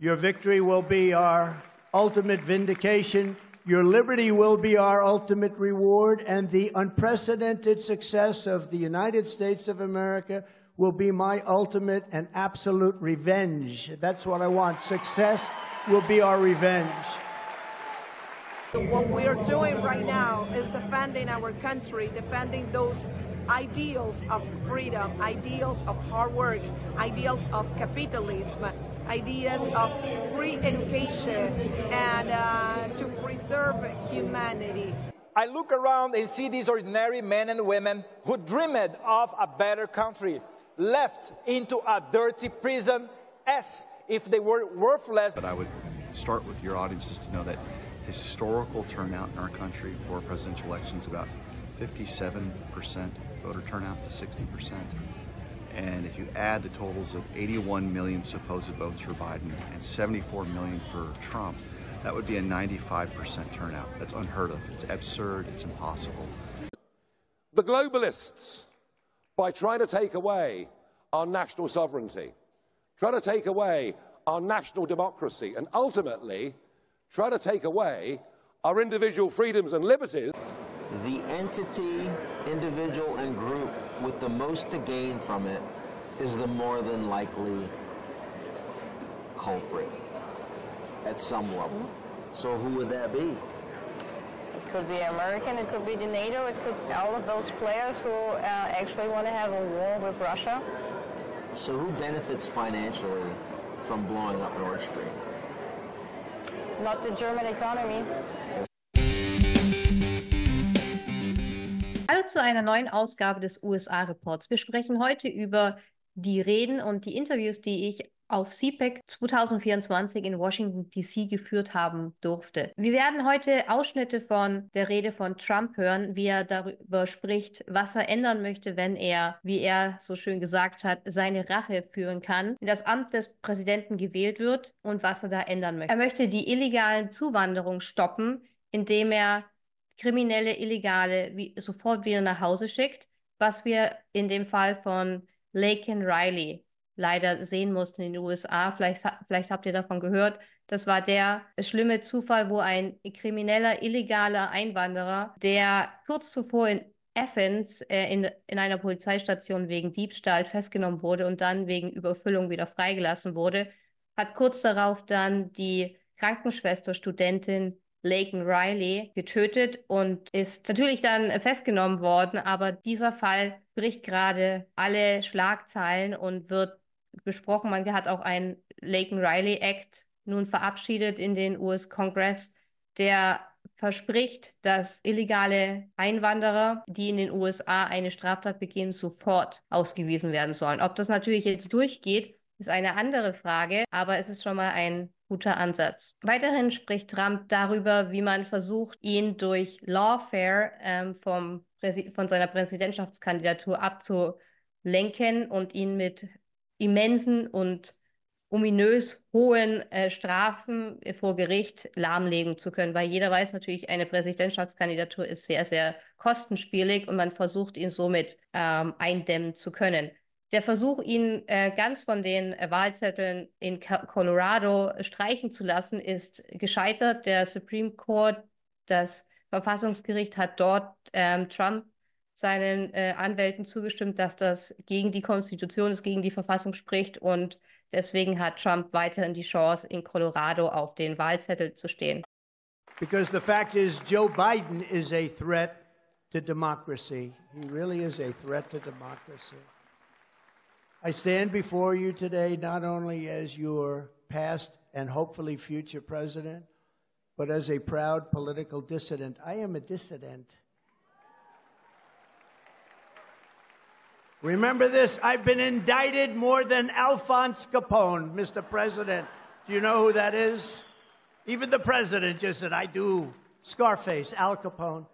Your victory will be our ultimate vindication. Your liberty will be our ultimate reward. And the unprecedented success of the United States of America will be my ultimate and absolute revenge. That's what I want. Success will be our revenge. What we are doing right now is defending our country, defending those ideals of freedom, ideals of hard work, ideals of capitalism, ideas of free education, and to preserve humanity. I look around and see these ordinary men and women who dreamed of a better country, left into a dirty prison as if they were worthless. But I would start with your audiences to know that historical turnout in our country for presidential elections, about 57% voter turnout to 60%. And if you add the totals of 81 million supposed votes for Biden and 74 million for Trump, that would be a 95% turnout. That's unheard of. It's absurd. It's impossible. The globalists, by trying to take away our national sovereignty, trying to take away our national democracy, and ultimately try to take away our individual freedoms and liberties. The entity, individual, and group with the most to gain from it is the more than likely culprit at some level. So who would that be? It could be American, it could be the NATO, it could be all of those players who actually want to have a war with Russia. So who benefits financially from blowing up Nord Stream? Not the German economy. Hallo zu einer neuen Ausgabe des USA-Reports. Wir sprechen heute über die Reden und die Interviews, die ich auf CPAC 2024 in Washington, D.C. geführt haben durfte. Wir werden heute Ausschnitte von der Rede von Trump hören, wie er darüber spricht, was er ändern möchte, wenn er, wie er so schön gesagt hat, seine Rache führen kann, in das Amt des Präsidenten gewählt wird und was er da ändern möchte. Er möchte die illegalen Zuwanderung stoppen, indem er kriminelle Illegale sofort wieder nach Hause schickt, was wir in dem Fall von Laken Riley leider sehen mussten in den USA. Vielleicht habt ihr davon gehört. Das war der schlimme Zufall, wo ein krimineller, illegaler Einwanderer, der kurz zuvor in Athens in einer Polizeistation wegen Diebstahl festgenommen wurde und dann wegen Überfüllung wieder freigelassen wurde, hat kurz darauf dann die Krankenschwester, Studentin Laken Riley getötet und ist natürlich dann festgenommen worden, aber dieser Fall bricht gerade alle Schlagzeilen und wird besprochen. Man hat auch einen Laken Riley Act nun verabschiedet in den US-Kongress, der verspricht, dass illegale Einwanderer, die in den USA eine Straftat begehen, sofort ausgewiesen werden sollen. Ob das natürlich jetzt durchgeht, ist eine andere Frage, aber es ist schon mal ein guter Ansatz. Weiterhin spricht Trump darüber, wie man versucht, ihn durch Lawfare von seiner Präsidentschaftskandidatur abzulenken und ihn mit immensen und ominös hohen Strafen vor Gericht lahmlegen zu können, weil jeder weiß natürlich, eine Präsidentschaftskandidatur ist sehr, sehr kostenspielig und man versucht, ihn somit eindämmen zu können. Der Versuch, ihn ganz von den Wahlzetteln in Colorado streichen zu lassen, ist gescheitert. Der Supreme Court, das Verfassungsgericht, hat dort Trump seinen Anwälten zugestimmt, dass das gegen die Konstitution ist, gegen die Verfassung spricht und deswegen hat Trump weiterhin die Chance, in Colorado auf den Wahlzettel zu stehen. Because the fact is, Joe Biden is a threat to democracy. He really is a threat to democracy. I stand before you today not only as your past and hopefully future president, but as a proud political dissident. I am a dissident. Remember this, I've been indicted more than Alphonse Capone, Mr. President. Do you know who that is? Even the president just said, I do. Scarface, Al Capone.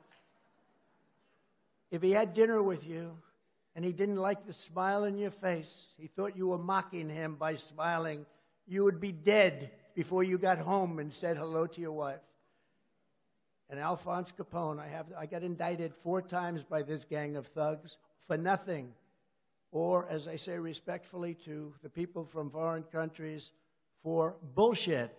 If he had dinner with you, and he didn't like the smile in your face, he thought you were mocking him by smiling, you would be dead before you got home and said hello to your wife. And Alphonse Capone, I got indicted 4 times by this gang of thugs for nothing. Or, as I say respectfully to the people from foreign countries, for bullshit.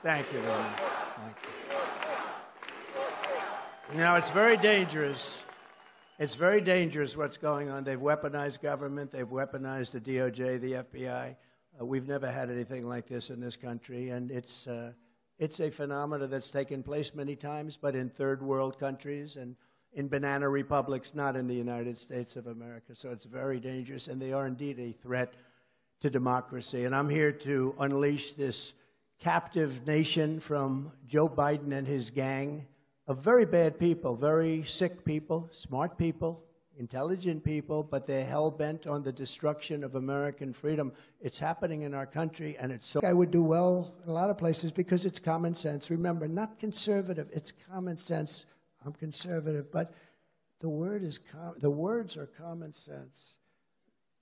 Thank you very much. Thank you. Now, it's very dangerous. It's very dangerous what's going on. They've weaponized government. They've weaponized the DOJ, the FBI. We've never had anything like this in this country, and it's a phenomenon that's taken place many times, but in third world countries and in banana republics, not in the United States of America. So it's very dangerous, and they are indeed a threat to democracy. And I'm here to unleash this captive nation from Joe Biden and his gang of very bad people, very sick people, smart people, intelligent people, but they're hell-bent on the destruction of American freedom. It's happening in our country, and it's so... I would do well in a lot of places because it's common sense. Remember, not conservative, it's common sense. I'm conservative, but the words are common sense.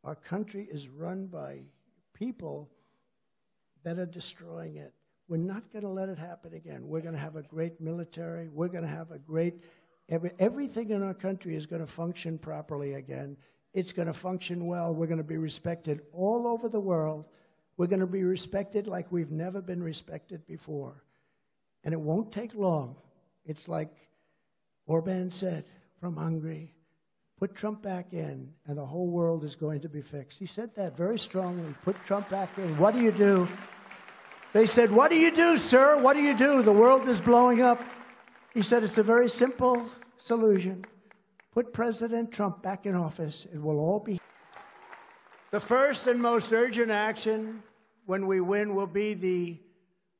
Our country is run by people that are destroying it. We're not going to let it happen again. We're going to have a great military. We're going to have a great... Everything in our country is going to function properly again. It's going to function well. We're going to be respected all over the world. We're going to be respected like we've never been respected before. And it won't take long. It's like Orban said from Hungary, put Trump back in, and the whole world is going to be fixed. He said that very strongly. Put Trump back in. What do you do? They said, what do you do, sir? What do you do? The world is blowing up. He said, it's a very simple solution. Put President Trump back in office. It will all be. The first and most urgent action when we win will be the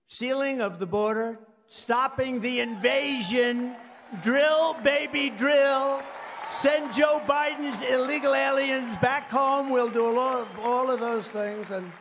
sealing of the border, stopping the invasion, drill, baby, drill. Send Joe Biden's illegal aliens back home. We'll do all of those things, and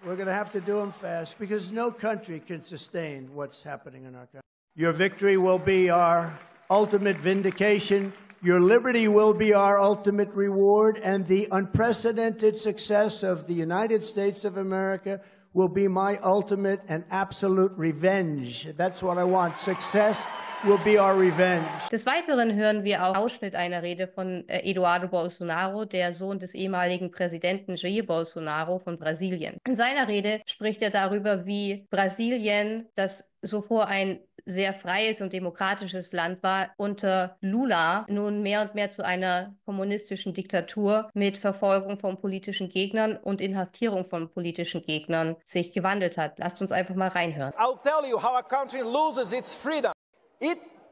we're going to have to do them fast because no country can sustain what's happening in our country. Your victory will be our ultimate vindication. Your liberty will be our ultimate reward, and the unprecedented success of the United States of America will be my ultimate and absolute revenge. That's what I want. Success will be our revenge. Des Weiteren hören wir auch einen Ausschnitt einer Rede von Eduardo Bolsonaro, der Sohn des ehemaligen Präsidenten Jair Bolsonaro von Brasilien. In seiner Rede spricht er darüber, wie Brasilien, das zuvor ein sehr freies und demokratisches Land war, unter Lula nun mehr und mehr zu einer kommunistischen Diktatur mit Verfolgung von politischen Gegnern und Inhaftierung von politischen Gegnern sich gewandelt hat. Lasst uns einfach mal reinhören. I'll tell you how a country loses its freedom.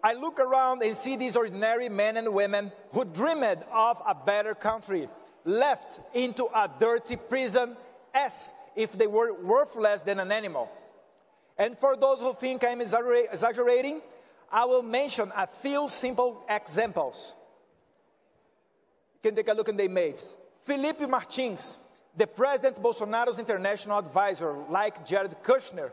I look around and see these ordinary men and women who dreamed of a better country, left into a dirty prison as if they were worthless than an animal. And for those who think I'm exaggerating, I will mention a few simple examples. You can take a look at the images. Felipe Martins, the President Bolsonaro's international advisor, like Jared Kushner,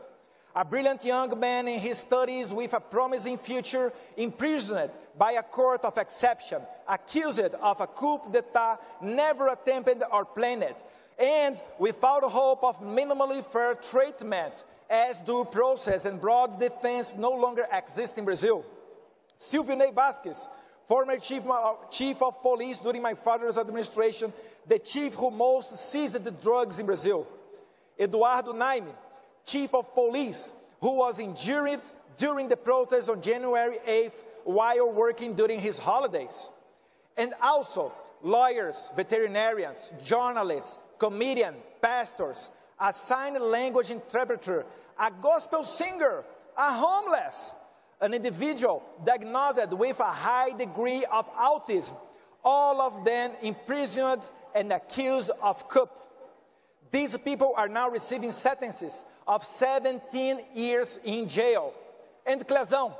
a brilliant young man in his studies with a promising future, imprisoned by a court of exception, accused of a coup d'etat, never attempted or planned, and without hope of minimally fair treatment, as due process and broad defense no longer exist in Brazil. Silvio Ney Vasquez, former chief of police during my father's administration, the chief who most seized the drugs in Brazil. Eduardo Naime, chief of police, who was injured during the protests on January 8th while working during his holidays. And also lawyers, veterinarians, journalists, comedians, pastors, a sign language interpreter, a gospel singer, a homeless, an individual diagnosed with a high degree of autism, all of them imprisoned and accused of coup. These people are now receiving sentences of 17 years in jail. And Clezão,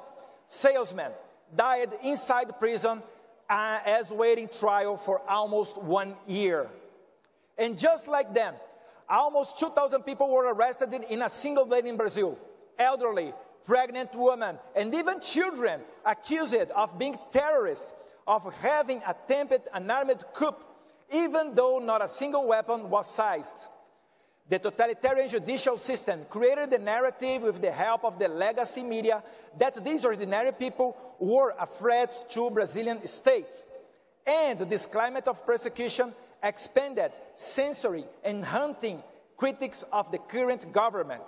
salesman, died inside prison as waiting trial for almost 1 year. And just like them, almost 2,000 people were arrested in a single day in Brazil. Elderly, pregnant women, and even children accused of being terrorists, of having attempted an armed coup, even though not a single weapon was seized. The totalitarian judicial system created the narrative with the help of the legacy media that these ordinary people were a threat to Brazilian state. And this climate of persecution expanded censoring and hunting critics of the current government.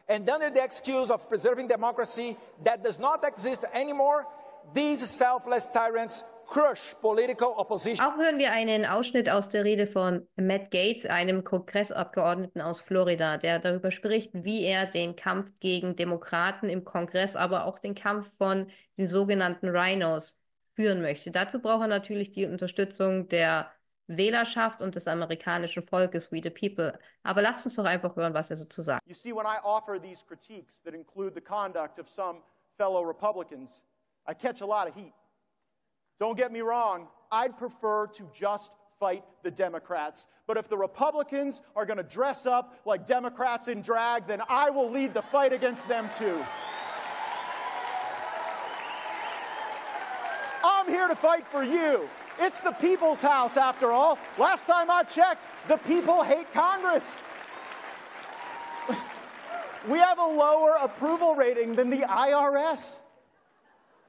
And under the excuse of preserving democracy that does not exist anymore, these selfless tyrants crush political opposition. Auch hören wir einen Ausschnitt aus der Rede von Matt Gaetz, einem Kongressabgeordneten aus Florida, der darüber spricht, wie er den Kampf gegen Demokraten im Kongress, aber auch den Kampf von den sogenannten Rhinos führen möchte. Dazu braucht er natürlich die Unterstützung der Wählerschaft und des amerikanischen Volkes, we the people. Aber lasst uns doch einfach hören, was er so zu sagen. You see, when I offer these critiques that include the conduct of some fellow Republicans, I catch a lot of heat. Don't get me wrong, I'd prefer to just fight the Democrats. But if the Republicans are going to dress up like Democrats in drag, then I will lead the fight against them too. I'm here to fight for you. It's the people's house, after all. Last time I checked, the people hate Congress. We have a lower approval rating than the IRS.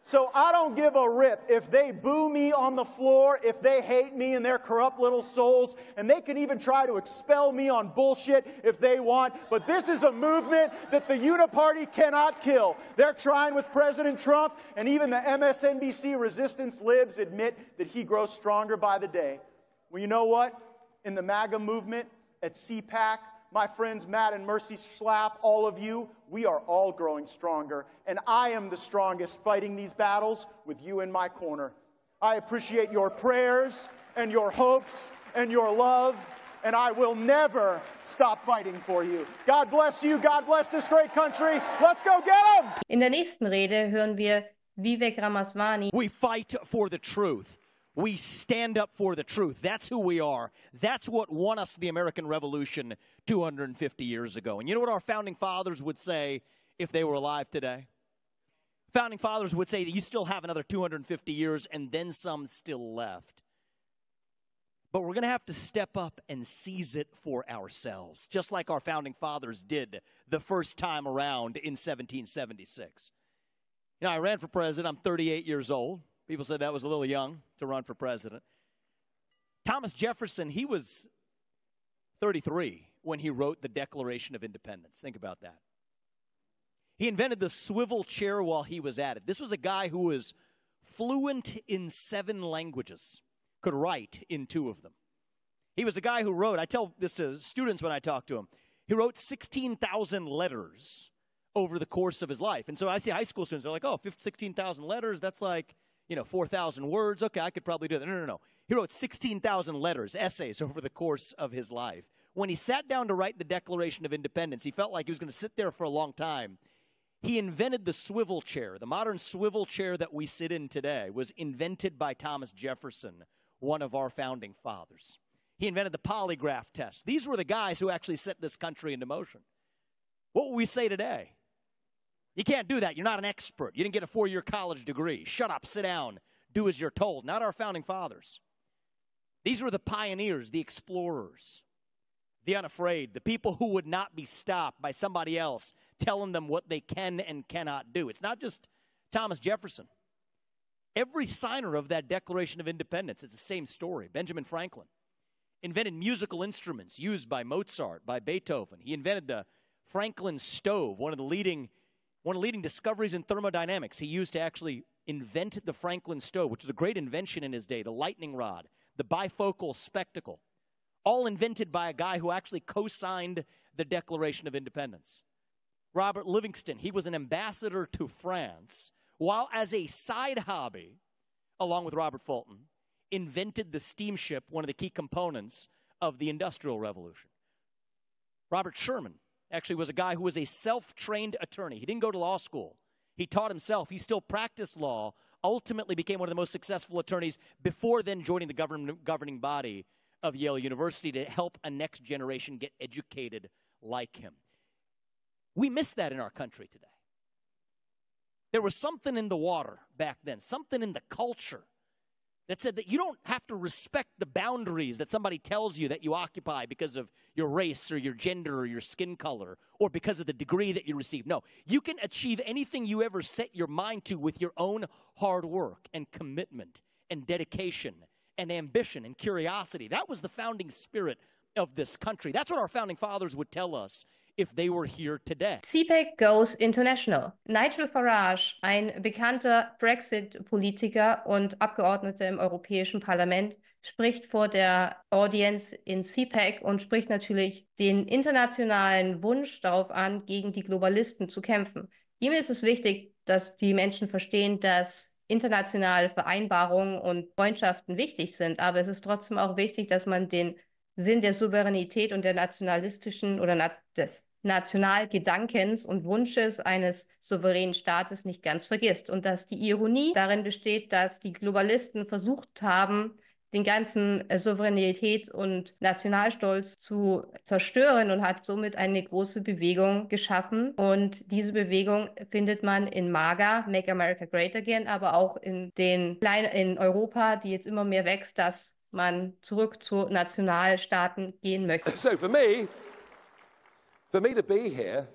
So I don't give a rip if they boo me on the floor, if they hate me and their corrupt little souls, and they can even try to expel me on bullshit if they want. But this is a movement that the Uniparty cannot kill. They're trying with President Trump, and even the MSNBC resistance libs admit that he grows stronger by the day. Well, you know what? In the MAGA movement, at CPAC, my friends Matt and Mercy Schlapp, all of you, we are all growing stronger. And I am the strongest fighting these battles with you in my corner. I appreciate your prayers and your hopes and your love, and I will never stop fighting for you. God bless you. God bless this great country. Let's go get them! In der nächsten Rede hören wir Vivek Ramaswamy. We fight for the truth. We stand up for the truth. That's who we are. That's what won us the American Revolution 250 years ago. And you know what our founding fathers would say if they were alive today? Founding fathers would say that you still have another 250 years and then some still left. But we're going to have to step up and seize it for ourselves, just like our founding fathers did the first time around in 1776. You know, I ran for president. I'm 38 years old. People said that was a little young to run for president. Thomas Jefferson, he was 33 when he wrote the Declaration of Independence. Think about that. He invented the swivel chair while he was at it. This was a guy who was fluent in 7 languages, could write in 2 of them. He was a guy who wrote, I tell this to students when I talk to them, he wrote 16,000 letters over the course of his life. And so I see high school students, they're like, oh, 16,000 letters, that's like, 4,000 words. Okay, I could probably do that. No. He wrote 16,000 letters, essays over the course of his life. When he sat down to write the Declaration of Independence, he felt like he was going to sit there for a long time. He invented the swivel chair. The modern swivel chair that we sit in today was invented by Thomas Jefferson, one of our founding fathers. He invented the polygraph test. These were the guys who actually set this country into motion. What will we say today? You can't do that. You're not an expert. You didn't get a 4-year college degree. Shut up, sit down, do as you're told. Not our founding fathers. These were the pioneers, the explorers, the unafraid, the people who would not be stopped by somebody else telling them what they can and cannot do. It's not just Thomas Jefferson. Every signer of that Declaration of Independence, it's the same story. Benjamin Franklin invented musical instruments used by Mozart, by Beethoven. He invented the Franklin stove, one of the leading discoveries in thermodynamics. He used to actually invent the Franklin stove, which was a great invention in his day, the lightning rod, the bifocal spectacle, all invented by a guy who actually co-signed the Declaration of Independence. Robert Livingston, he was an ambassador to France, while as a side hobby, along with Robert Fulton, invented the steamship, one of the key components of the Industrial Revolution. Robert Sherman actually was a guy who was a self-trained attorney. He didn't go to law school. He taught himself. He still practiced law, ultimately became one of the most successful attorneys before then joining the governing body of Yale University to help a next generation get educated like him. We miss that in our country today. There was something in the water back then, something in the culture that said that you don't have to respect the boundaries that somebody tells you that you occupy because of your race or your gender or your skin color or because of the degree that you receive. No, you can achieve anything you ever set your mind to with your own hard work and commitment and dedication and ambition and curiosity. That was the founding spirit of this country. That's what our founding fathers would tell us if they were here today. CPAC goes international. Nigel Farage, ein bekannter Brexit-Politiker und Abgeordneter im Europäischen Parlament, spricht vor der Audience in CPAC und spricht natürlich den internationalen Wunsch darauf an, gegen die Globalisten zu kämpfen. Ihm ist es wichtig, dass die Menschen verstehen, dass internationale Vereinbarungen und Freundschaften wichtig sind, aber es ist trotzdem auch wichtig, dass man den Sinn der Souveränität und der nationalistischen oder des Nationalgedankens und Wunsches eines souveränen Staates nicht ganz vergisst. Und dass die Ironie darin besteht, dass die Globalisten versucht haben, den ganzen Souveränitäts- und Nationalstolz zu zerstören und hat somit eine große Bewegung geschaffen. Und diese Bewegung findet man in MAGA, Make America Great Again, aber auch in Europa, die jetzt immer mehr wächst, dass man zurück zu Nationalstaaten gehen möchte. So for me to be here,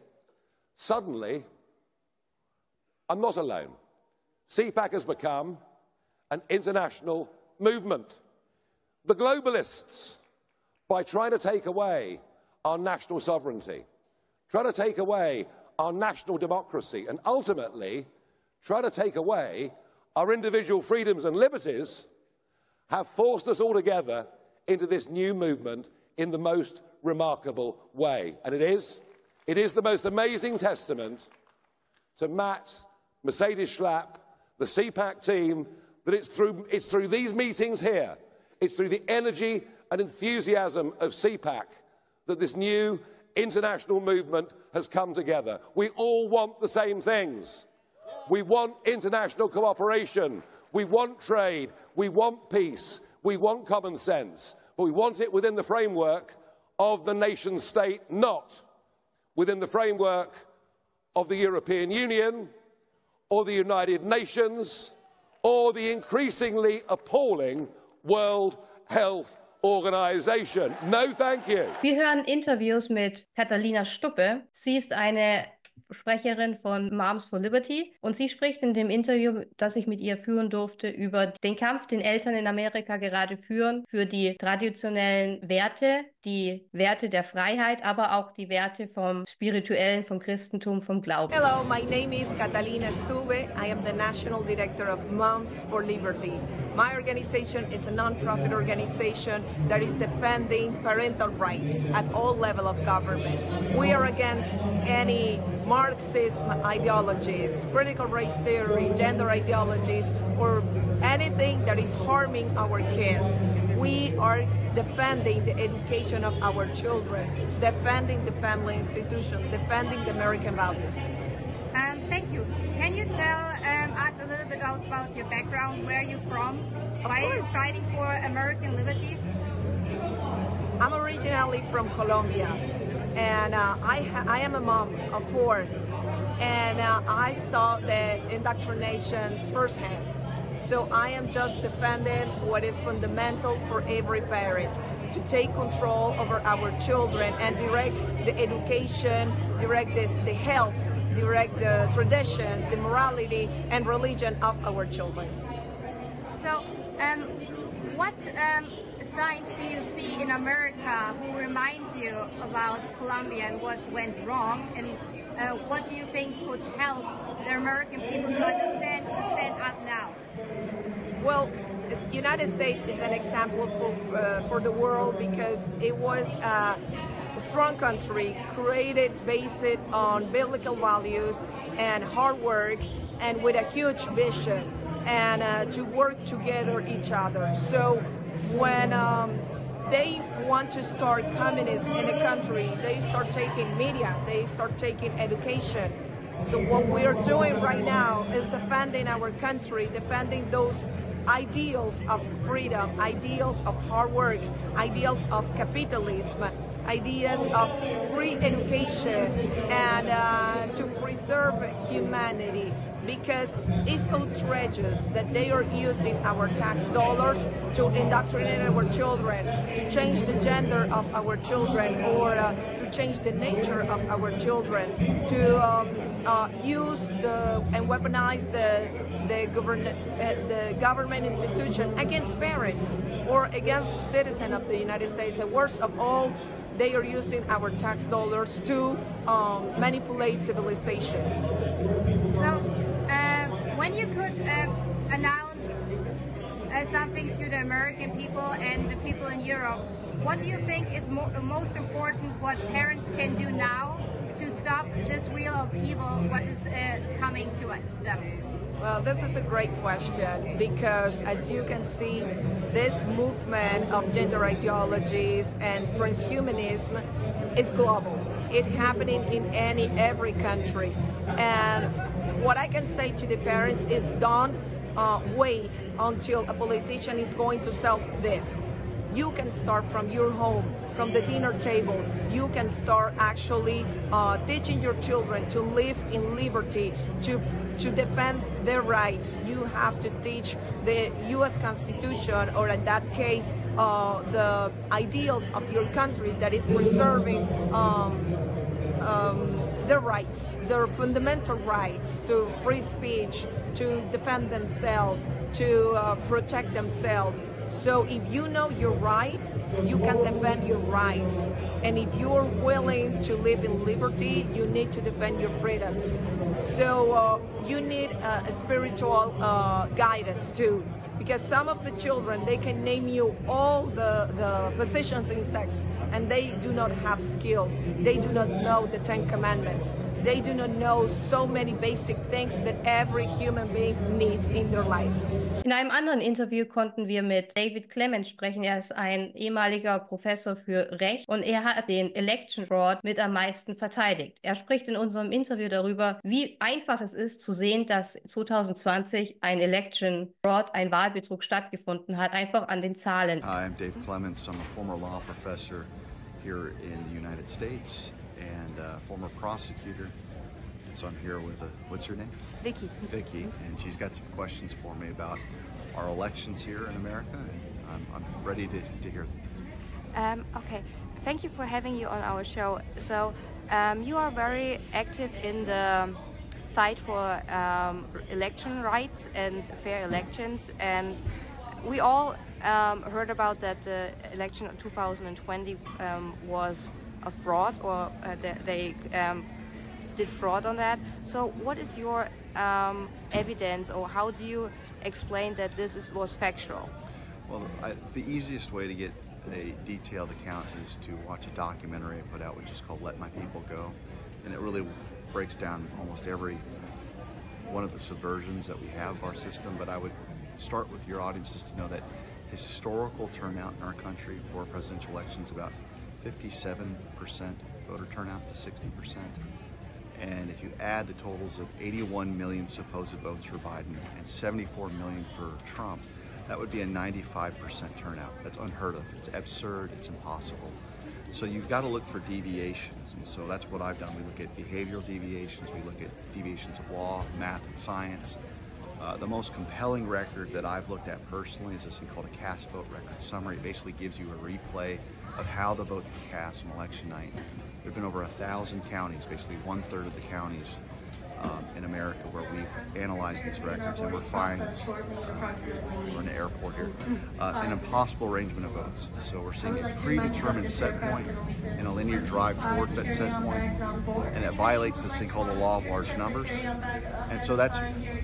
suddenly, I'm not alone. CPAC has become an international movement. The globalists, by trying to take away our national sovereignty, try to take away our national democracy, and ultimately try to take away our individual freedoms and liberties, have forced us all together into this new movement in the most remarkable way. And it is the most amazing testament to Matt, Mercedes Schlapp, the CPAC team, that it's through these meetings here, it's through the energy and enthusiasm of CPAC that this new international movement has come together. We all want the same things. We want international cooperation. We want trade. We want peace. We want common sense. But we want it within the framework of the nation state, not within the framework of the European Union or the United Nations or the increasingly appalling World Health Organization. No, thank you. Wir hören Interviews mit Catalina Stuppe. Sie ist eine Sprecherin von Moms for Liberty und sie spricht in dem Interview, das ich mit ihr führen durfte, über den Kampf, den Eltern in Amerika gerade führen, für die traditionellen Werte, die Werte der Freiheit, aber auch die Werte vom Spirituellen, vom Christentum, vom Glauben. Hello, my name is Catalina Stuppe. I am the National Director of Moms for Liberty. My organization is a non-profit organization that is defending parental rights at all levels of government. We are against any Marxism ideologies, critical race theory, gender ideologies, or anything that is harming our kids. We are defending the education of our children, defending the family institution, defending the American values. Thank you. Can you tell us a little bit about your background? Where are you from? Why are you fighting for American liberty? I'm originally from Colombia, and I am a mom of 4, and I saw the indoctrinations firsthand. So I am just defending what is fundamental for every parent, to take control over our children and direct the education, direct the health, direct the traditions, the morality and religion of our children. So, what signs do you see in America who reminds you about Colombia and what went wrong, and what do you think could help the American people to understand, to stand up now? Well, the United States is an example for the world because it was a strong country created based on biblical values and hard work and with a huge vision and to work together each other. So when they want to start communism in a country, they start taking media, they start taking education. So what we are doing right now is defending our country, defending those ideals of freedom, ideals of hard work, ideals of capitalism, ideas of free education, and to preserve humanity. because it's outrageous that they are using our tax dollars to indoctrinate our children, to change the gender of our children, or to change the nature of our children, to use and weaponize the government institution against parents or against citizens of the United States. And worst of all, they are using our tax dollars to manipulate civilization. So, when you could announce something to the American people and the people in Europe, what do you think is most important what parents can do now to stop this wheel of evil, what is coming to them? Well, this is a great question because, as you can see, this movement of gender ideologies and transhumanism is global. It's happening in every country. And what I can say to the parents is don't wait until a politician is going to sell this. You can start from your home, from the dinner table. You can start actually teaching your children to live in liberty, to defend their rights. You have to teach the U.S. Constitution, or in that case, the ideals of your country that is preserving their rights, their fundamental rights to free speech, to defend themselves, to protect themselves. So if you know your rights, you can defend your rights. And if you're willing to live in liberty, you need to defend your freedoms. So you need a spiritual guidance too. Because some of the children, they can name you all the positions in sex, and they do not have skills. They do not know the 10 Commandments. They do not know so many basic things that every human being needs in their life. In einem anderen Interview konnten wir mit David Clements sprechen. Er ist ein ehemaliger Professor für Recht und er hat den Election Fraud mit am meisten verteidigt. Er spricht in unserem Interview darüber, wie einfach es ist zu sehen, dass 2020 ein Election Fraud, ein Wahlbetrug stattgefunden hat, einfach an den Zahlen. Hi, I'm Dave Clements. I'm a former law professor here in the United States and a former prosecutor. So I'm here with what's your name? Vicky. Vicky, and she's got some questions for me about our elections here in America, and I'm ready to hear them. Okay, thank you for having you on our show. So you are very active in the fight for election rights and fair elections, and we all heard about that the election of 2020 was a fraud, or they did fraud on that. So what is your evidence, or how do you explain that this was factual? Well, the easiest way to get a detailed account is to watch a documentary I put out, which is called Let My People Go, and it really breaks down almost every one of the subversions that we have of our system. But I would start with your audiences to know that historical turnout in our country for presidential elections, about 57% voter turnout to 60%. And if you add the totals of 81 million supposed votes for Biden and 74 million for Trump, that would be a 95% turnout. That's unheard of. It's absurd. It's impossible. So you've got to look for deviations. And so that's what I've done. We look at behavioral deviations. We look at deviations of law, math, and science. The most compelling record that I've looked at personally is this thing called a cast vote record summary. It basically gives you a replay of how the votes were cast on election night. There have been over 1,000 counties, basically 1/3 of the counties in America, where we've analyzed these records, and we're finding, we're in the airport here, an impossible arrangement of votes. So we're seeing a predetermined set point and a linear drive towards that set point, and it violates this thing called the law of large numbers. And so that's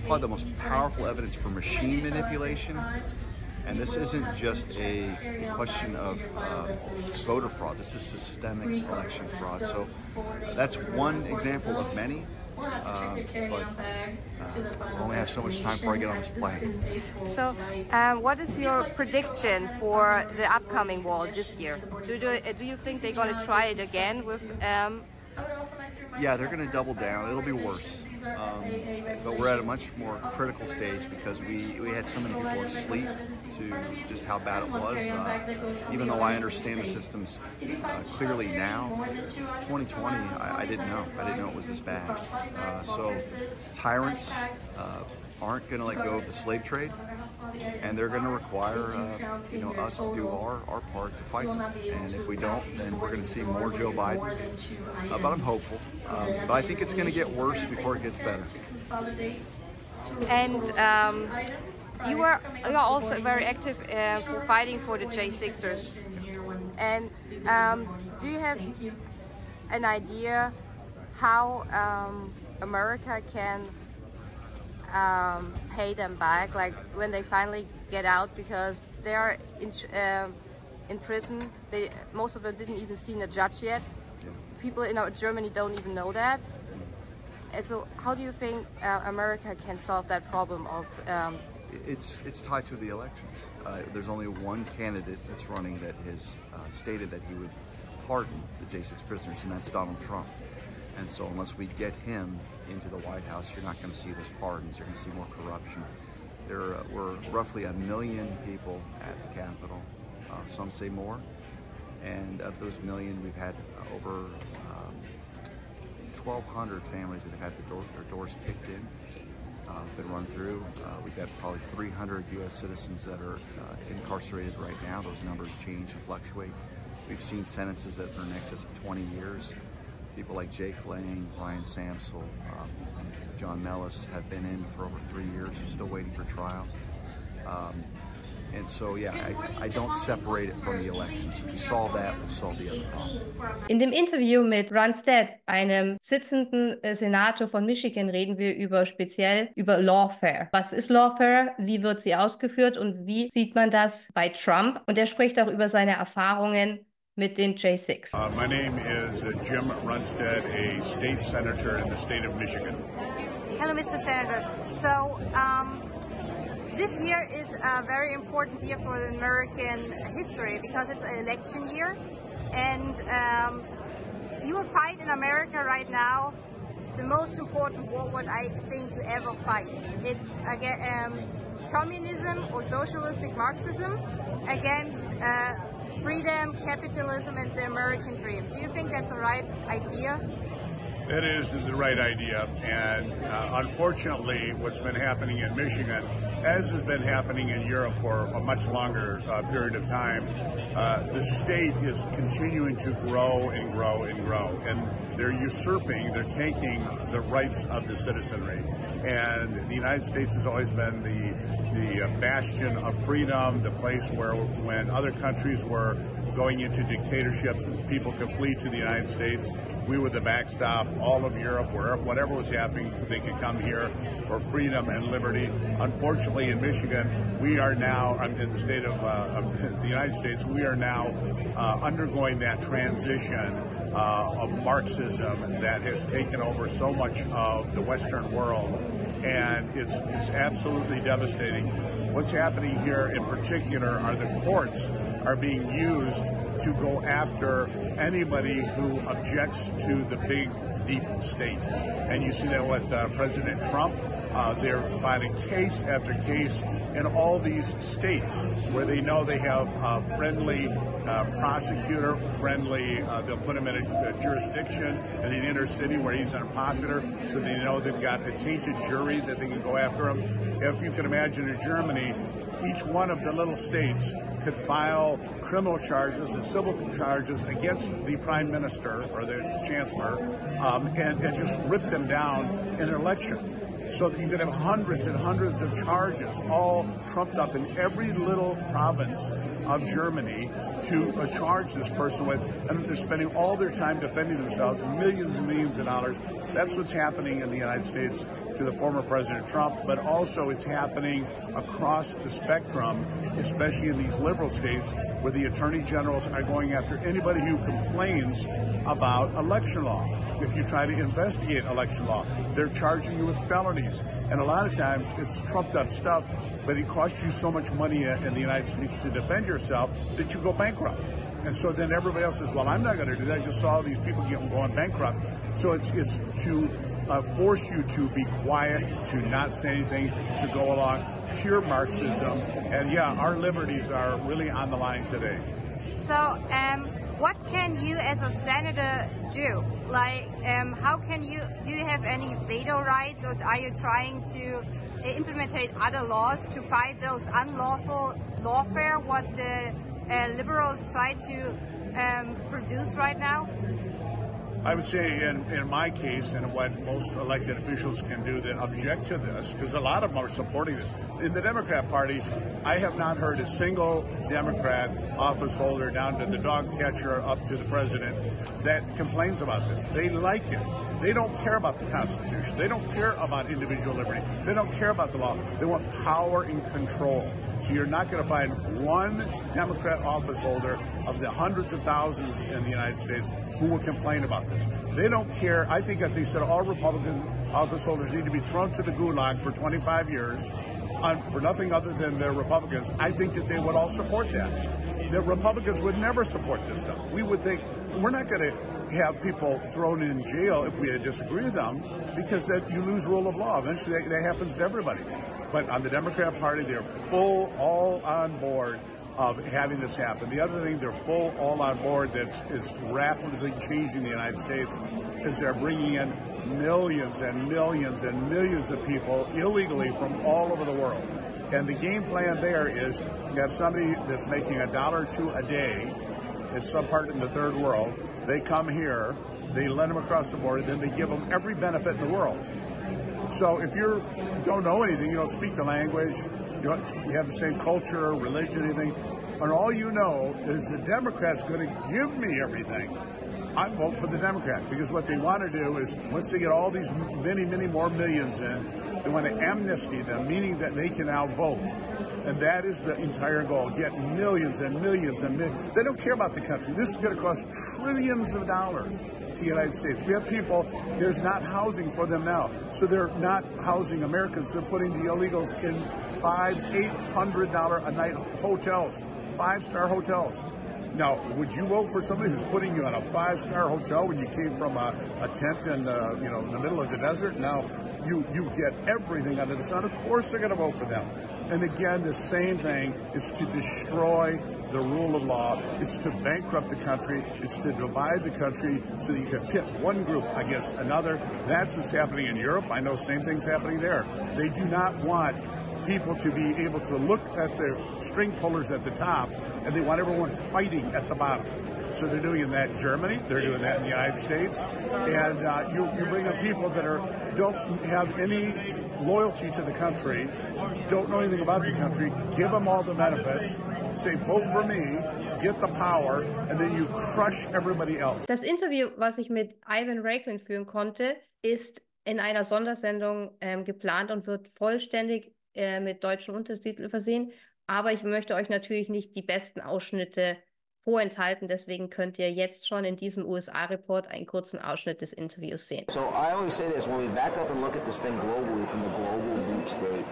probably the most powerful evidence for machine manipulation. And this isn't just a question of voter fraud. This is systemic election fraud. So that's one example of many. But I only have so much time before I get on this plane. So what is your prediction for the upcoming wall this year? Do you think they're going to try it again with Yeah, they're going to double down. It'll be worse. But we're at a much more critical stage because we had so many people asleep to just how bad it was. Even though I understand the systems clearly now, 2020, I didn't know. I didn't know it was this bad. So tyrants aren't going to let go of the slave trade, and they're going to require us to do our part to fight them. And if we don't, then we're going to see more Joe Biden. But I'm hopeful. But I think it's going to get worse before it gets better. And you are also very active for fighting for the J6ers. And do you have an idea how America can pay them back, like when they finally get out, because they are in prison? Most of them didn't even see a judge yet. People in Germany don't even know that. And so how do you think America can solve that problem of... It's tied to the elections. There's only one candidate that's running that has stated that he would pardon the J6 prisoners, and that's Donald Trump. And so unless we get him into the White House, you're not going to see those pardons. You're going to see more corruption. There were roughly 1 million people at the Capitol. Some say more. And of those 1 million, we've had over 1,200 families that have had their doors kicked in, been run through. We've got probably 300 U.S. citizens that are incarcerated right now. Those numbers change and fluctuate. We've seen sentences that are in excess of 20 years. People like Jake Lang, Ryan Samsel, John Mellis have been in for over 3 years, still waiting for trial. And so, yeah, I don't separate it from the elections. If we solve that, we'll solve the other problem. In dem Interview mit Runstead, einem sitzenden Senator von Michigan, reden wir speziell über Lawfare. Was ist Lawfare? Wie wird sie ausgeführt? Und wie sieht man das bei Trump? Und er spricht auch über seine Erfahrungen mit den J6. My name is Jim Runstead, a state senator in the state of Michigan. Hello, Mr. Senator. So, this year is a very important year for the American history because it's an election year, and you will fight in America right now the most important war what I think you ever fight. It's against communism or socialistic Marxism against freedom, capitalism, and the American dream. Do you think that's the right idea? That is the right idea, and unfortunately what's been happening in Michigan, as has been happening in Europe for a much longer period of time, the state is continuing to grow and grow and grow, and they're usurping, they're taking the rights of the citizenry. And the United States has always been the bastion of freedom, the place where when other countries were going into dictatorship, people could flee to the United States. We were the backstop. All of Europe, whatever was happening, they could come here for freedom and liberty. Unfortunately, in Michigan, we are now, in the state of the United States, we are now undergoing that transition of Marxism that has taken over so much of the Western world, and it's absolutely devastating. What's happening here in particular are the courts are being used to go after anybody who objects to the big, deep state. And you see that with President Trump. They're filing case after case in all these states where they know they have a friendly prosecutor, they'll put him in a jurisdiction in an inner city where he's unpopular, so they know they've got a tainted jury that they can go after him. If you can imagine in Germany, each one of the little states could file criminal charges and civil charges against the prime minister or the chancellor and just rip them down in an election. So that you could have hundreds and hundreds of charges all trumped up in every little province of Germany to charge this person with, and they're spending all their time defending themselves, millions and millions of dollars. That's what's happening in the United States to the former President Trump, but also it's happening across the spectrum, especially in these liberal states where the attorney generals are going after anybody who complains about election law. If you try to investigate election law, they're charging you with felonies. And a lot of times it's trumped up stuff, but it costs you so much money in the United States to defend yourself that you go bankrupt. And so then everybody else says, well, I'm not going to do that. I just saw these people going bankrupt. So it's to force you to be quiet, to not say anything, to go along. Pure Marxism. And yeah, our liberties are really on the line today. So what can you as a senator do? Like, how can you, do you have any veto rights, or are you trying to implement other laws to fight those unlawful lawfare, what the liberals try to produce right now? I would say in my case, and what most elected officials can do that object to this, because a lot of them are supporting this. In the Democrat Party, I have not heard a single Democrat office holder down to the dog catcher up to the president that complains about this. They like it. They don't care about the Constitution. They don't care about individual liberty. They don't care about the law. They want power and control. So you're not going to find one Democrat office holder of the hundreds of thousands in the United States who will complain about this. They don't care. I think that they said all Republican office holders need to be thrown to the gulag for 25 years for nothing other than they're Republicans. I think that they would all support that. The Republicans would never support this stuff. We would think, we're not going to have people thrown in jail if we disagree with them, because that you lose rule of law. Eventually that happens to everybody. But on the Democrat Party, they're all on board of having this happen. The other thing they're all on board that's rapidly changing the United States is they're bringing in millions and millions and millions of people illegally from all over the world. And the game plan there is you have somebody that's making $1 or $2 a day in some part in the third world. They come here, they let them across the border, then they give them every benefit in the world. So if you don't know anything, you don't speak the language, you have the same culture, religion, anything, and all you know is the Democrat's going to give me everything, I vote for the Democrat, because what they want to do is, once they get all these many, many more millions in, they want to amnesty them, meaning that they can now vote. And that is the entire goal, get millions and millions and millions. They don't care about the country. This is going to cost trillions of dollars to the United States. We have people, there's not housing for them now. So they're not housing Americans. They're putting the illegals in $500-800 a night hotels, 5-star hotels. Now, would you vote for somebody who's putting you in a 5-star hotel when you came from a tent in the middle of the desert? Now, you get everything under the sun. Of course they're going to vote for them. And again, the same thing is to destroy the rule of law. It's to bankrupt the country. It's to divide the country so that you can pit one group against another. That's what's happening in Europe. I know same thing's happening there. They do not want people to be able to look at the string pullers at the top, and they want everyone fighting at the bottom. So they're doing that in Germany, they're doing that in the United States, and you bring up people that don't have any loyalty to the country, don't know anything about the country, give them all the benefits, say vote for me, get the power, and then you crush everybody else. Das Interview, was ich mit Ivan Raiklin führen konnte, ist in einer Sondersendung geplant und wird vollständig mit deutschen Untertiteln versehen, aber ich möchte euch natürlich nicht die besten Ausschnitte vorenthalten, deswegen könnt ihr jetzt schon in diesem USA-Report einen kurzen Ausschnitt des Interviews sehen. So I always say this, when we back up and look at this thing globally from the global deep state,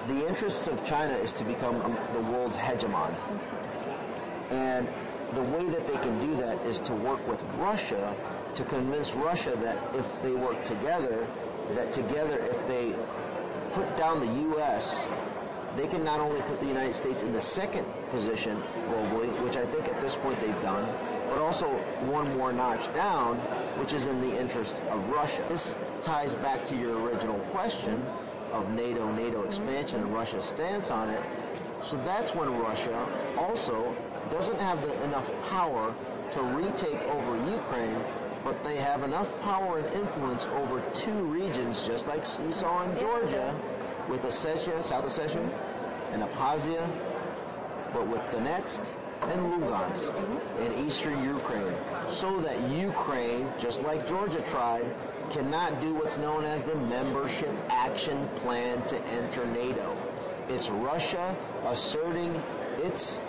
the interests of China is to become the world's hegemon. And the way that they can do that is to work with Russia to convince Russia that if they work together, if they put down the U.S., they can not only put the United States in the second position globally, which I think at this point they've done, but also one more notch down, which is in the interest of Russia. This ties back to your original question of NATO expansion and Russia's stance on it. So that's when Russia also doesn't have enough power to retake over Ukraine, but they have enough power and influence over two regions, just like we saw in Georgia, with Ossetia, South Ossetia, and Abkhazia, but with Donetsk and Lugansk in eastern Ukraine, so that Ukraine, just like Georgia tried, cannot do what's known as the Membership Action Plan to enter NATO. It's Russia asserting its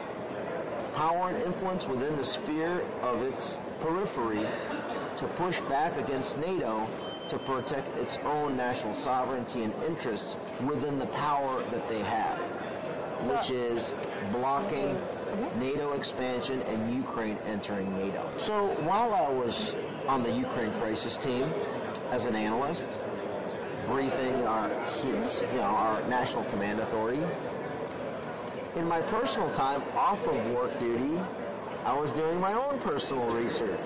power and influence within the sphere of its periphery to push back against NATO to protect its own national sovereignty and interests within the power that they have, which is blocking NATO expansion and Ukraine entering NATO. So while I was on the Ukraine crisis team as an analyst, briefing our National Command Authority, in my personal time off of work duty, I was doing my own personal research.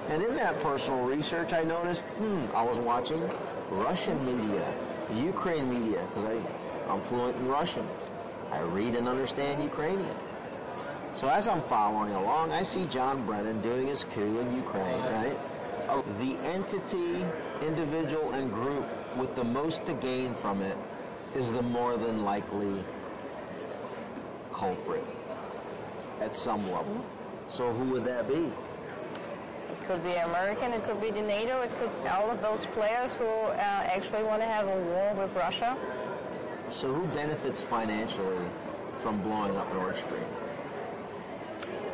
And in that personal research, I noticed, I was watching Russian media, Ukraine media, because I'm fluent in Russian. I read and understand Ukrainian. So as I'm following along, I see John Brennan doing his coup in Ukraine, right? The entity, individual, and group with the most to gain from it is the more than likely culprit at some level. So who would that be? It could be American, it could be the NATO, it could be all of those players who actually want to have a war with Russia. So who benefits financially from blowing up Nord Stream?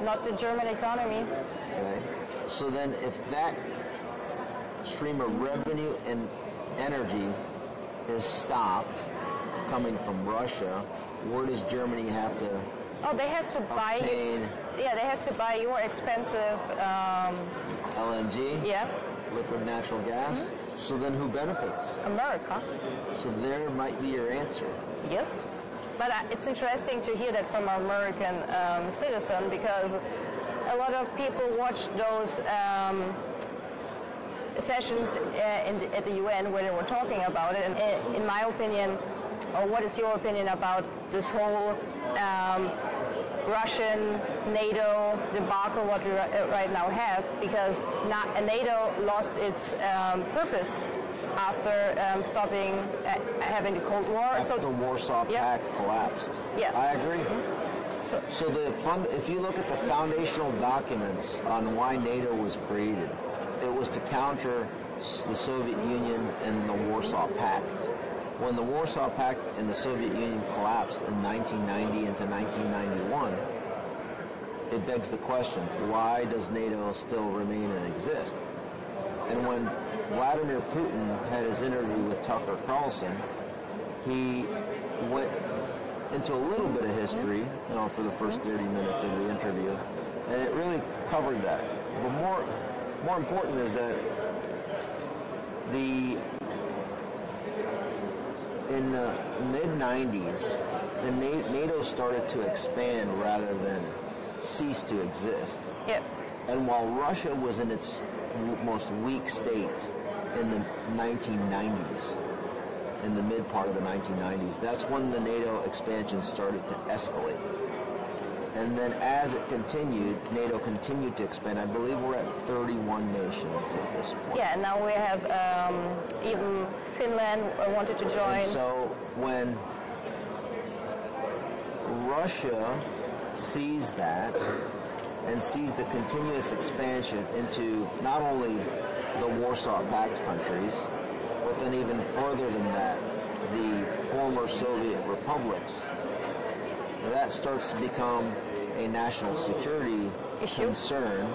Not the German economy. Okay. So then if that stream of revenue and energy is stopped coming from Russia, where does Germany have to they have to buy. Yeah, they have to buy your expensive LNG. Yeah. Liquid natural gas. So then who benefits? America. So there might be your answer. Yes. But it's interesting to hear that from an American citizen, because a lot of people watch those sessions at the UN where they were talking about it. And in my opinion, or what is your opinion about this whole Russian NATO debacle what we right now have? Because NATO lost its purpose after stopping having the Cold War. After the Warsaw Pact collapsed. Yeah. I agree. So if you look at the foundational documents on why NATO was created, it was to counter the Soviet Union and the Warsaw Pact. When the Warsaw Pact and the Soviet Union collapsed in 1990 into 1991, it begs the question, why does NATO still remain and exist? And when Vladimir Putin had his interview with Tucker Carlson, he went into a little bit of history, for the first 30 minutes of the interview, and it really covered that. But more important is that in the mid-90s, the NATO started to expand rather than cease to exist. Yep. And while Russia was in its most weak state in the 1990s, in the mid part of the 1990s, that's when the NATO expansion started to escalate. And then as it continued, NATO continued to expand. I believe we're at 31 nations at this point. Yeah, and now we have even Finland wanted to join. And so when Russia sees that and sees the continuous expansion into not only the Warsaw Pact countries, but then even further than that, the former Soviet republics, that starts to become a national security concern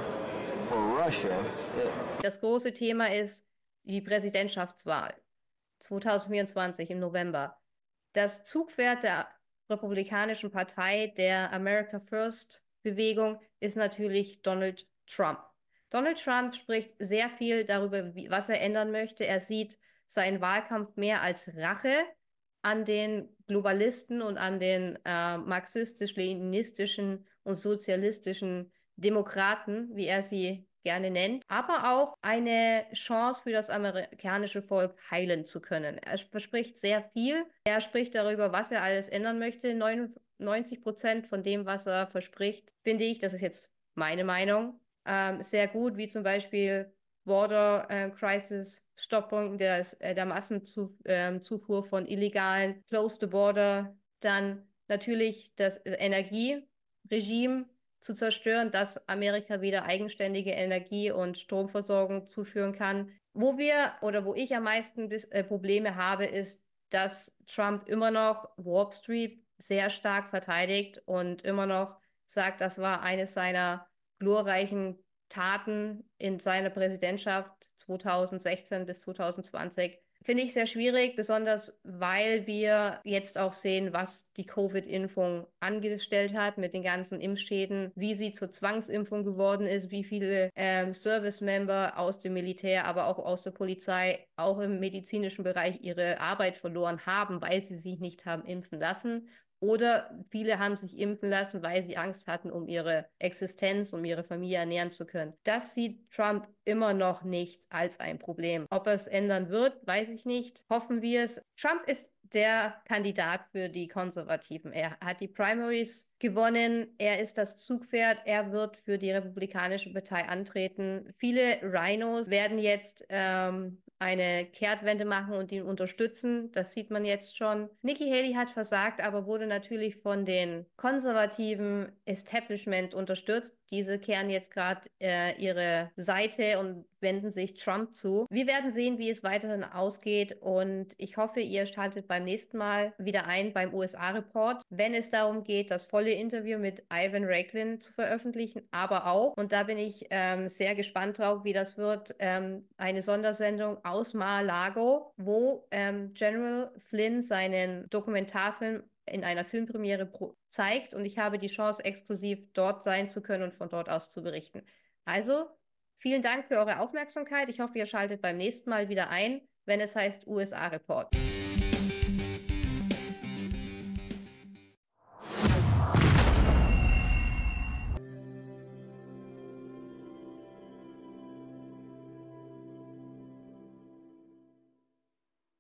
for Russia. Das große Thema ist die Präsidentschaftswahl 2024 im November. Das Zugpferd der Republikanischen Partei, der America First Bewegung, ist natürlich Donald Trump. Donald Trump spricht sehr viel darüber, was er ändern möchte. Er sieht seinen Wahlkampf mehr als Rache an den Globalisten und an den marxistisch-leninistischen und sozialistischen Demokraten, wie er sie gerne nennt, aber auch eine Chance für das amerikanische Volk heilen zu können. Er verspricht sehr viel. Er spricht darüber, was er alles ändern möchte. 99% von dem, was er verspricht, finde ich, das ist jetzt meine Meinung, sehr gut, wie zum Beispiel Border Crisis Stoppung der Massenzufuhr von Illegalen, Close the Border, dann natürlich das Energieregime zu zerstören, dass Amerika wieder eigenständige Energie- und Stromversorgung zuführen kann. Wo ich am meisten Probleme habe, ist, dass Trump immer noch Wall Street sehr stark verteidigt und immer noch sagt, das war eines seiner glorreichen Taten in seiner Präsidentschaft 2016 bis 2020, Finde ich sehr schwierig, besonders weil wir jetzt auch sehen, was die Covid-Impfung angestellt hat mit den ganzen Impfschäden, wie sie zur Zwangsimpfung geworden ist, wie viele Service-Member aus dem Militär, aber auch aus der Polizei, auch im medizinischen Bereich ihre Arbeit verloren haben, weil sie sich nicht haben impfen lassen. Oder viele haben sich impfen lassen, weil sie Angst hatten um ihre Existenz, um ihre Familie ernähren zu können. Das sieht Trump immer noch nicht als ein Problem. Ob er es ändern wird, weiß ich nicht. Hoffen wir es. Trump ist der Kandidat für die Konservativen. Er hat die Primaries gewonnen. Er ist das Zugpferd. Er wird für die Republikanische Partei antreten. Viele Rhinos werden jetzt eine Kehrtwende machen und ihn unterstützen. Das sieht man jetzt schon. Nikki Haley hat versagt, aber wurde natürlich von den konservativen Establishment unterstützt. Diese kehren jetzt gerade ihre Seite und wenden sich Trump zu. Wir werden sehen, wie es weiterhin ausgeht und ich hoffe, ihr schaltet beim nächsten Mal wieder ein beim USA-Report, wenn es darum geht, das volle Interview mit Ivan Raiklin zu veröffentlichen, aber auch, und da bin ich sehr gespannt drauf, wie das wird, eine Sondersendung aus Mar-a-Lago, wo General Flynn seinen Dokumentarfilm in einer Filmpremiere zeigt und ich habe die Chance, exklusiv dort sein zu können und von dort aus zu berichten. Also, vielen Dank für eure Aufmerksamkeit. Ich hoffe, ihr schaltet beim nächsten Mal wieder ein, wenn es heißt USA Report.